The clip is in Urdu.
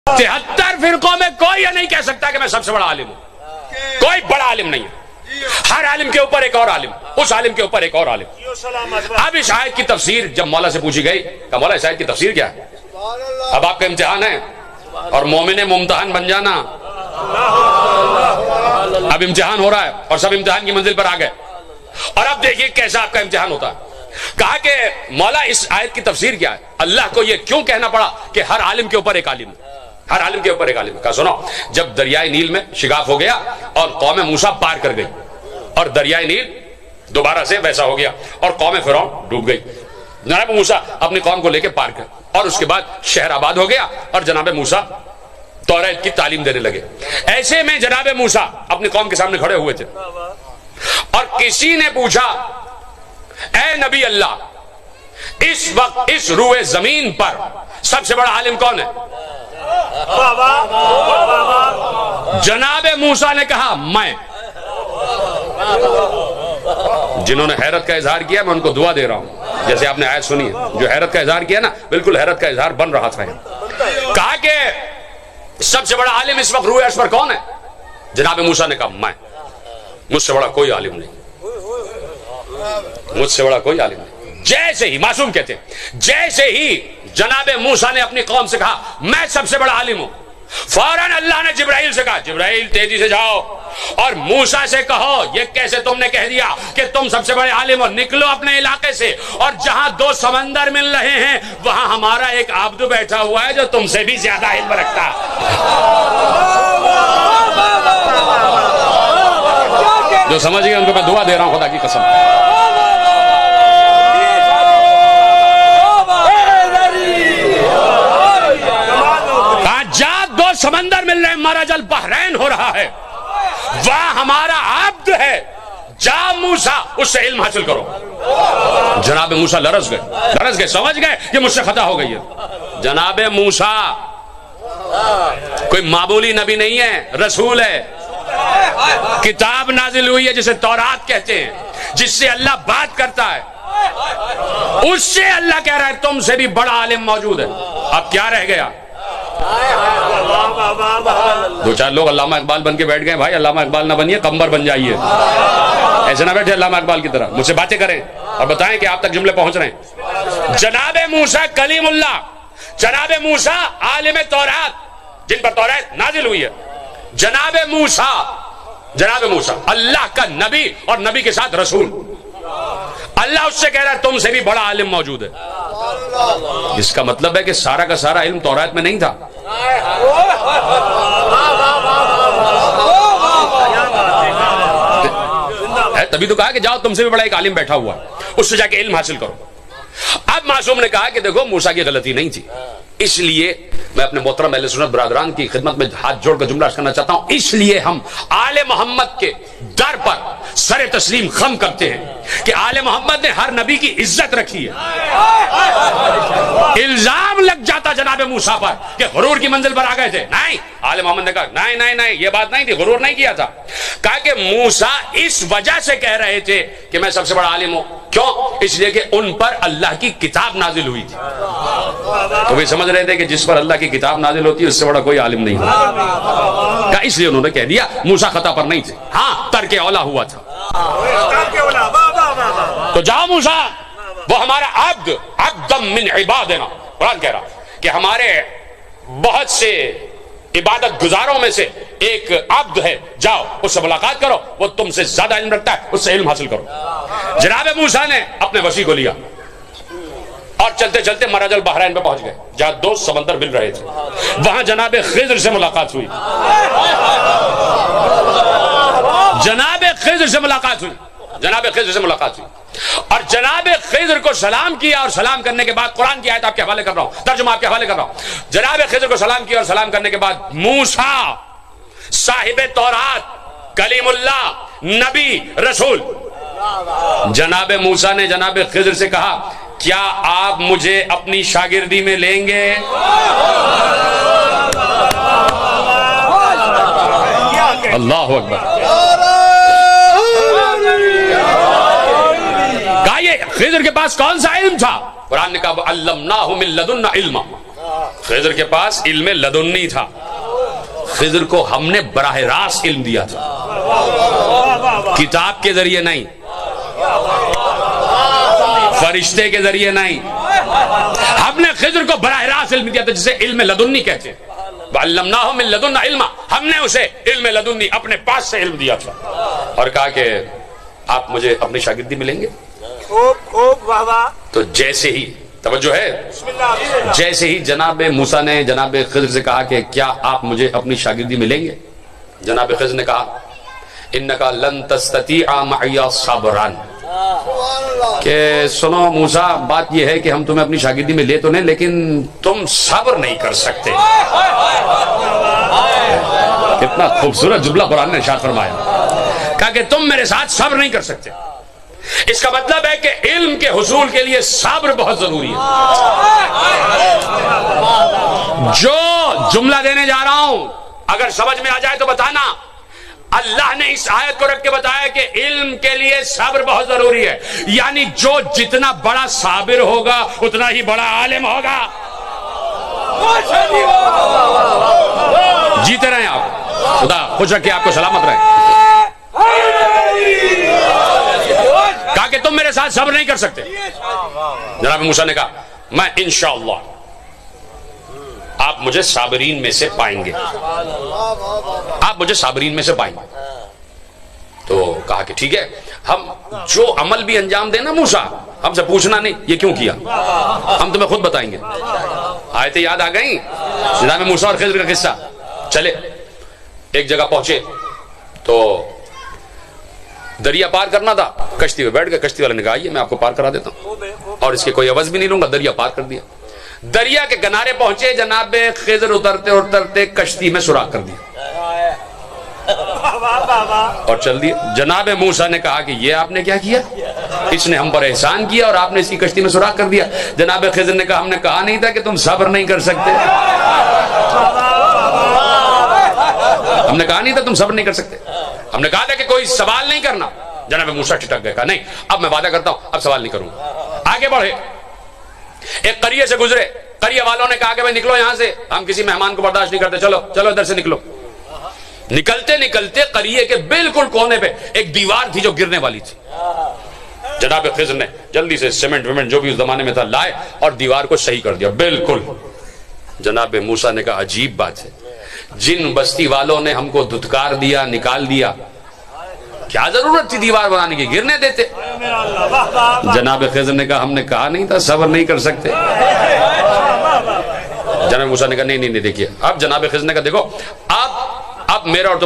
73 فرقوں میں کوئی یہ نہیں کہہ سکتا کہ میں سب سے بڑا عالم ہوں. کوئی بڑا عالم نہیں ہے. ہر عالم کے اوپر ایک اور عالم, اس عالم کے اوپر ایک اور عالم. اب اس آیت کی تفسیر جب مولا سے پوچھی گئی کہ مولا اس آیت کی تفسیر کیا ہے؟ اب آپ کا امتحان ہے اور مومن ممتحن بن جانا. اب امتحان ہو رہا ہے اور سب امتحان کی منزل پر آ گئے. اور اب دیکھیے کیسا آپ کا امتحان ہوتا ہے. کہا کہ مولا اس آیت کی تفسیر کیا ہے؟ اللہ کو یہ کیوں کہنا پڑا کہ ہر عالم کے اوپر ایک عالم, ہر عالم کے اوپر ایک عالم؟ کہا سنو, جب دریائے نیل میں شگاف ہو گیا اور قوم موسیٰ پار کر گئی اور دریائے نیل دوبارہ سے ویسا ہو گیا اور قوم فرعون ڈوب گئی, جناب موسیٰ اپنی قوم کو لے کے پار کر, اور اس کے بعد شہر آباد ہو گیا اور جناب موسیٰ توریت کی تعلیم دینے لگے. ایسے میں جناب موسیٰ اپنی قوم کے سامنے کھڑے ہوئے تھے اور کسی نے پوچھا اے نبی اللہ, اس وقت اس روئے زمین پر سب سے بڑا عالم کون ہے؟ جناب موسیٰ نے کہا میں. جنہوں نے حیرت کا اظہار کیا میں ان کو دعا دے رہا ہوں, جیسے آپ نے آیت سنی ہے, جو حیرت کا اظہار کیا نا بالکل حیرت کا اظہار بن رہا تھا. کہا کہ سب سے بڑا عالم اس وقت روئے عرش پر کون ہے؟ جناب موسیٰ نے کہا میں. مجھ سے بڑا کوئی عالم نہیں, مجھ سے بڑا کوئی عالم نہیں. جیسے ہی معصوم کہتے ہیں, جیسے ہی جناب موسیٰ نے اپنی قوم سے کہا میں سب سے بڑا عالم ہوں, فوراً اللہ نے جبرائیل سے کہا جبرائیل تیزی سے جاؤ اور موسیٰ سے کہو یہ کیسے تم نے کہہ دیا کہ تم سب سے بڑے عالم ہو, نکلو اپنے علاقے سے اور جہاں دو سمندر مل رہے ہیں وہاں ہمارا ایک عبد بیٹھا ہوا ہے جو تم سے بھی زیادہ علم رکھتا. جو سمجھ گئے ان کو میں دعا دے رہا ہوں خدا کی قسم. سمندر مل رہے ہیں, مرج البحرین ہو رہا ہے, وہاں ہمارا عبد ہے, جا موسیٰ اس سے علم حاصل کرو. جناب موسیٰ لرز گئے, سمجھ گئے کہ مجھ سے خطا ہو گئی ہے. جناب موسیٰ کوئی معمولی نبی نہیں ہے, رسول ہے. کتاب نازل ہوئی ہے جسے تورات کہتے ہیں, جس سے اللہ بات کرتا ہے, اس سے اللہ کہہ رہا ہے تم سے بھی بڑا عالم موجود ہے. اب کیا رہ گیا؟ دو چار لوگ علامہ اقبال بن کے بیٹھ گئے. بھائی علامہ اقبال نہ بنیے, قمبر بن جائیے. ایسے نہ بیٹھے علامہ اقبال کی طرح, مجھ سے باتیں کریں اور بتائیں کہ آپ تک جملے پہنچ رہے ہیں. جناب موسیٰ کلیم اللہ, جناب موسیٰ عالم تورات جن پر تورات نازل ہوئی ہے, جناب موسیٰ اللہ کا نبی اور نبی کے ساتھ رسول. اللہ اس سے کہہ رہا ہے تم سے بھی بڑا عالم موجود ہے. اس کا مطلب ہے کہ سارا کا سارا علم تورات میں نہیں تھا. تبھی تو کہا کہ جاؤ تم سے بھی بڑا ایک عالم بیٹھا ہوا ہے, اس سے جا کے علم حاصل کرو. اب معصوم نے کہا کہ دیکھو موسیٰ کی غلطی نہیں تھی, اس لیے میں اپنے محترم اہل سنت برادران کی خدمت میں ہاتھ جوڑ کر جملہ کرنا چاہتا ہوں, اس لیے ہم آل محمد کے در پر سر تسلیم خم کرتے ہیں کہ آل محمد نے ہر نبی کی عزت رکھی ہے. الزام لگ جاتا جناب موسیٰ پر کہ غرور کی منزل پر آ گئے تھے, نہیں, آل محمد نے کہا نہیں یہ بات نہیں تھی, غرور نہیں کیا تھا. کہا کہ موسیٰ اس وجہ سے کہہ رہے تھے کہ میں سب سے بڑا عالم ہوں, کیوں؟ اس لیے کہ ان پر اللہ کی کتاب نازل ہوئی تھی. تو وہ سمجھ رہے تھے کہ جس پر اللہ کی کتاب نازل ہوتی ہے اس سے بڑا کوئی عالم نہیں ہوتا. اس لیے انہوں نے کہہ دیا موسیٰ خطا پر نہیں تھے, ہاں ترک اولا ہوا تھا. تو جاؤ موسیٰ, وہ ہمارا عبد من عبادنا, قرآن کہہ رہا کہ ہمارے بہت سے عبادت گزاروں میں سے ایک عبد ہے, جاؤ اس سے ملاقات کرو, وہ تم سے زیادہ علم رکھتا ہے, اس سے علم حاصل کرو. جناب موسیٰ نے اپنے وسیع کو لیا اور چلتے چلتے مرج البحرین پہ پہنچ گئے, جہاں دو سمندر مل رہے تھے. وہاں جناب خضر سے ملاقات ہوئی, جناب خضر سے ملاقات ہوئی اور جناب خضر کو سلام کیا, اور سلام کرنے کے بعد قرآن کی آیت آپ کے حوالے کر رہا ہوں, ترجمہ آپ کے حوالے کر رہا ہوں. جناب خضر کو سلام کیا اور سلام کرنے کے بعد موسیٰ صاحب تورات, کلیم اللہ, نبی, رسول, جناب موسیٰ نے جناب خضر سے کہا کیا آپ مجھے اپنی شاگردی میں لیں گے؟ اللہ اکبر. کہا یہ خضر کے پاس کون سا علم تھا؟ قرآن نے کہا علمناہ من لدنا علما, خضر کے پاس علم لدنی تھا، خضر کو ہم نے براہ راست علم دیا تھا، کتاب کے ذریعے نہیں، فرشتے کے ذریعے نہیں، ہم نے خضر کو براہ راست علم دیا تھا، جسے علم لدنی کہتے ہیں۔ وَعَلَّمْنَاهُ مِن لَدُنَّا عِلْمًا، ہم نے اسے علم لدنی اپنے پاس سے علم دیا تھا، اور کہا کہ آپ مجھے اپنی شاگردی ملیں گے؟ تو جیسے ہی توجہ ہے، جیسے ہی جناب موسیٰ نے جناب خضر سے کہا کہ کیا آپ مجھے اپنی شاگردی ملیں گے، جناب خضر نے کہا اِنَّكَ لَن تَسْتَطِيعَ مَعِيَ صَبْرًا، کہ سنو موسیٰ، بات یہ ہے کہ ہم تمہیں اپنی شاگردی میں لے تو نہیں، لیکن تم صبر نہیں کر سکتے۔ کتنا خوبصورت جملہ قرآن نے ارشاد فرمایا، کہا کہ تم میرے ساتھ صبر نہیں کر سکتے۔ اس کا مطلب ہے کہ علم کے حصول کے لیے صبر بہت ضروری ہے۔ جو جملہ دینے جا رہا ہوں اگر سمجھ میں آ جائے تو بتانا، اللہ نے اس آیت کو رکھ کے بتایا کہ علم کے لیے صبر بہت ضروری ہے، یعنی جو جتنا بڑا صابر ہوگا اتنا ہی بڑا عالم ہوگا۔ جیتے رہیں آپ، خدا خوش رکھے آپ کو، سلامت رہیں۔ کہا کہ تم میرے ساتھ صبر نہیں کر سکتے۔ جناب موسیٰ نے کہا میں انشاءاللہ آپ مجھے صابرین میں سے پائیں گے، آپ مجھے صابرین میں سے پائیں گے۔ تو کہا کہ ٹھیک ہے، ہم جو عمل بھی انجام دینا موسیٰ، ہم سے پوچھنا نہیں یہ کیوں کیا، ہم تمہیں خود بتائیں گے۔ آیتیں یاد آ گئیں، جناب موسیٰ اور خضر کا قصہ۔ چلے ایک جگہ پہنچے تو دریا پار کرنا تھا، کشتی پہ بیٹھ گئے، کشتی والے نے کہا یہ میں آپ کو پار کرا دیتا ہوں اور اس کے کوئی عوض بھی نہیں لوں گا، دریا پار کر دیا۔ دریا کے کنارے پہنچے، جناب خضر اترتے اترتے کشتی میں سوراخ کر دیا اور چل دیا۔ جناب موسیٰ نے کہا کہ یہ آپ نے کیا کیا، اس نے ہم پر احسان کیا اور آپ نے اس کی کشتی میں سوراخ کر دیا۔ جناب خضر نے کہا ہم نے کہا نہیں تھا کہ تم صبر نہیں کر سکتے، ہم نے کہا نہیں تھا تم صبر نہیں کر سکتے، ہم نے کہا تھا کہ کوئی سوال نہیں کرنا۔ جناب موسیٰ ٹھٹک گئے، کہا نہیں اب میں وعدہ کرتا ہوں اب سوال نہیں کروں گا۔ آگے بڑھے، ایک قریے سے گزرے، قریے والوں نے کہا کہ بھائی نکلو یہاں سے، ہم کسی مہمان کو برداشت نہیں کرتے، چلو چلو ادھر سے نکلو۔ نکلتے نکلتے قریے کے بالکل کونے پہ ایک دیوار تھی جو گرنے والی تھی۔ جناب خضر نے جلدی سے سیمنٹ ویمنٹ جو بھی اس زمانے میں تھا لائے اور دیوار کو صحیح کر دیا بالکل۔ جناب موسیٰ نے کہا عجیب بات ہے، جن بستی والوں نے ہم کو دھتکار دیا، نکال دیا، کیا ضرورت تھی دیوار بنانے کی، گرنے دیتے۔ جناب خضر نے کہا ہم نے کہا نہیں تھا صبر نہیں کر سکتے۔ جناب موسیٰ نے کہا نہیں دیکھیے، اب جناب خضر نے کہا دیکھو اب میرا اور تم